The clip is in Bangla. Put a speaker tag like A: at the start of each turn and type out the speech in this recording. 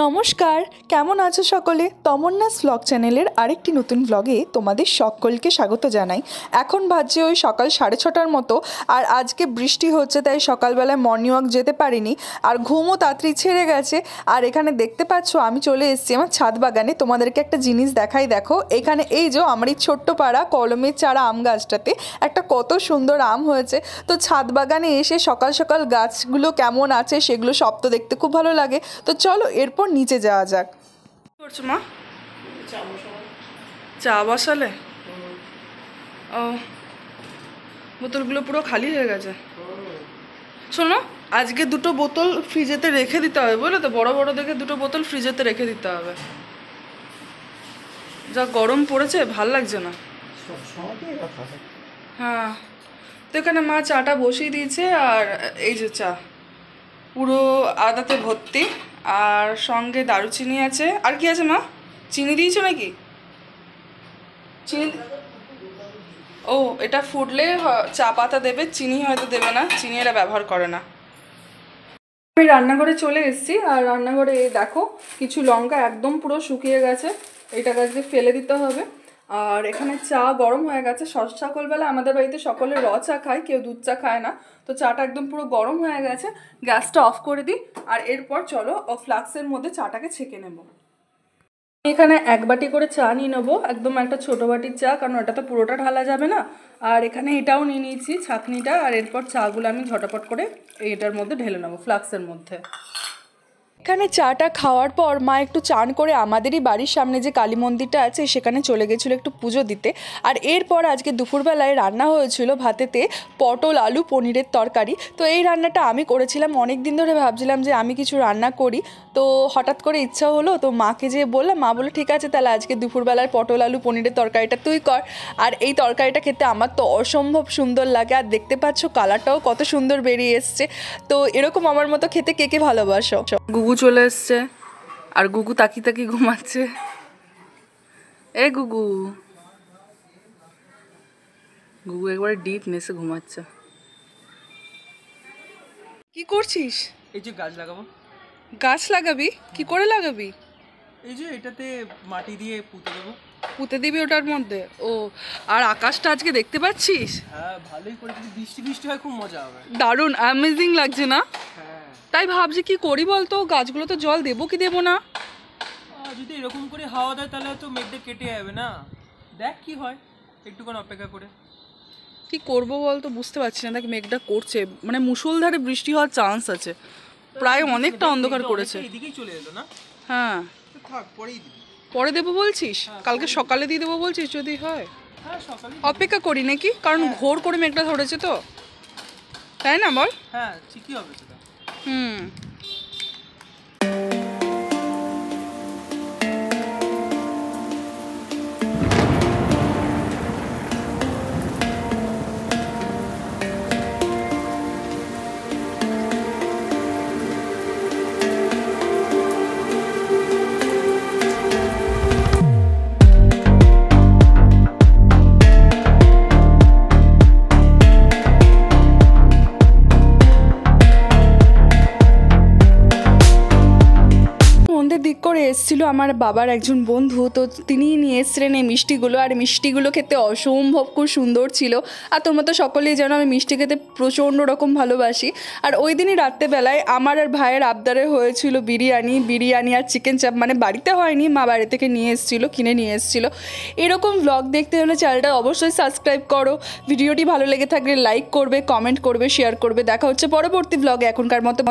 A: নমস্কার, কেমন আছো সকলে? তমন্নাস ব্লগ চ্যানেলের আরেকটি নতুন ব্লগে তোমাদের সকলকে স্বাগত জানাই। এখন বাজছে ওই সকাল 6:30টার মতো, আর আজকে বৃষ্টি হচ্ছে, তাই সকালবেলায় মর্নিং ওয়াক যেতে পারিনি, আর ঘুমও তাড়াতাড়ি ছেড়ে গেছে। আর এখানে দেখতে পাচ্ছ আমি চলে এসেছি আমার ছাদ বাগানে। তোমাদেরকে একটা জিনিস দেখাই, দেখো এখানে এই যে আমার এই ছোট্ট পাড়া কলমের চারা আম গাছটাতে একটা কত সুন্দর আম হয়েছে। তো ছাদ বাগানে এসে সকাল সকাল গাছগুলো কেমন আছে সেগুলো সব তো দেখতে খুব ভালো লাগে। তো চলো এরপর নিচে যাওয়া যাক। কি করছো মা? চা বসালে? ও, বোতলগুলো পুরো খালি হয়ে গেছে। শোনো, আজকে দুটো বোতল ফ্রিজেতে রেখে দিতে হবে, বুঝলে তো? বড় বড় দেখে দুটো বোতল ফ্রিজেতে রেখে দিতে হবে। যা গরম পড়েছে, ভাল লাগছে না। হ্যাঁ, তো এখানে মা চাটা বসিয়ে দিয়েছে, আর এই যে চা পুরো আদাতে ভর্তি, আর সঙ্গে দারুচিনি আছে। আর কি আছে মা? চিনি দিয়েছো নাকি? চিনি? ও, এটা ফুটলে চা পাতা দেবে, চিনি হয়তো দেবে না, চিনি এরা ব্যবহার করে না। আমি রান্নাঘরে চলে এসেছি, আর রান্নাঘরে এই দেখো কিছু লঙ্কা একদম পুরো শুকিয়ে গেছে, এটা গাছকে ফেলে দিতে হবে। আর এখানে চা গরম হয়ে গেছে। সকালবেলা আমাদের বাড়িতে সকলে র চা খায়, কেউ দুধ চা খায় না। তো চাটা একদম পুরো গরম হয়ে গেছে, গ্যাসটা অফ করে দিই, আর এরপর চলো ফ্লাক্সের মধ্যে চাটাকে ছেঁকে নেব। এখানে এক বাটি করে চা নিয়ে নেবো, একদম একটা ছোটো বাটির চা, কারণ ওটা তো পুরোটা ঢালা যাবে না। আর এখানে এটাও নিয়ে নিয়েছি, ছাঁকনিটা। আর এরপর চাগুলো আমি ঝটাপট করে এটার মধ্যে ঢেলে নেবো, ফ্লাক্সের মধ্যে। এখানে চাটা খাওয়ার পর মা একটু চান করে আমাদেরই বাড়ির সামনে যে কালী মন্দিরটা আছে সেখানে চলে গেছিলো একটু পুজো দিতে। আর এরপর আজকে দুপুরবেলায় রান্না হয়েছিল ভাতেতে পটল আলু পনিরের তরকারি। তো এই রান্নাটা আমি করেছিলাম, অনেক দিন ধরে ভাবছিলাম যে আমি কিছু রান্না করি, তো হঠাৎ করে ইচ্ছা হলো, তো মাকে যেয়ে বললাম, মা বলে ঠিক আছে তাহলে আজকে দুপুরবেলার পটল আলু পনিরের তরকারিটা তুই কর। আর এই তরকারিটা খেতে আমার তো অসম্ভব সুন্দর লাগে, আর দেখতে পাচ্ছ কালারটাও কত সুন্দর বেরিয়ে এসছে। তো এরকম আমার মতো খেতে কে কে ভালোবাসো? গুগু চলে এসছে, আর গুগু তাকিয়ে তাকিয়ে ঘুমাচ্ছে। এ গুগু, গুগু একবারে ডিপ নেসে ঘুমাচ্ছে। কি করছিস?
B: এই যে গাছ লাগাবো।
A: গাছ লাগাবি? কি করে লাগাবি?
B: এই যে এটাতে মাটি দিয়ে পুঁতে দেবো।
A: পুঁতে দিবি ওটার মধ্যে? ও, আর আকাশটা আজকে দেখতে পাচ্ছিস?
B: হ্যাঁ, ভালোই করে। যদি বৃষ্টি বৃষ্টি হয় খুব মজা হবে।
A: দারুণ অ্যামেজিং লাগছে না?
B: হ্যাঁ,
A: তাই ভাবছি কি করি বলতো, গাছগুলো তো জল দেবো কি দেবো না।
B: যদি এরকম করে হাওয়া দেয় তাহলে তো মেঘটা কেটে যাবে না। দেখ কি হয়, একটুখানি অপেক্ষা করে।
A: কি করবো বলতো, বুঝতে পারছি না। দেখ মেঘটা করছে, মানে মুষলধারে বৃষ্টি হওয়ার চান্স আছে, প্রায় অনেকটা অন্ধকার করেছে।
B: এদিকেই চলে এলো না?
A: হ্যাঁ,
B: থাক, পরেই দিবি।
A: পরে দেবো বলছিস? কালকে সকালে দিয়ে দেবো বলছিস যদি হয়?
B: হ্যাঁ, সকালে
A: অপেক্ষা করি নাকি, কারণ ঘোর করে মেঘটা ধরেছে তো, তাই না বল?
B: হ্যাঁ, ঠিকই হবে সেটা।
A: হুম। দিক করে এসেছিলো আমার বাবার একজন বন্ধু, তো তিনি নিয়ে এসছিলেন এই মিষ্টিগুলো, আর মিষ্টিগুলো খেতে অসম্ভব খুব সুন্দর ছিল। আর তোমরা তো সকলেই জানো আমি মিষ্টি খেতে প্রচণ্ড রকম ভালোবাসি। আর ওই দিনই রাত্রেবেলায় আমার আর ভাইয়ের আবদারে হয়েছিল বিরিয়ানি আর চিকেন চাপ, মানে বাড়িতে হয়নি, মা বাড়ি থেকে নিয়ে এসেছিলো, কিনে নিয়ে এসেছিলো। এরকম ব্লগ দেখতে হলে চ্যানেলটা অবশ্যই সাবস্ক্রাইব করো, ভিডিওটি ভালো লেগে থাকলে লাইক করবে, কমেন্ট করবে, শেয়ার করবে। দেখা হচ্ছে পরবর্তী ব্লগে, এখনকার মতো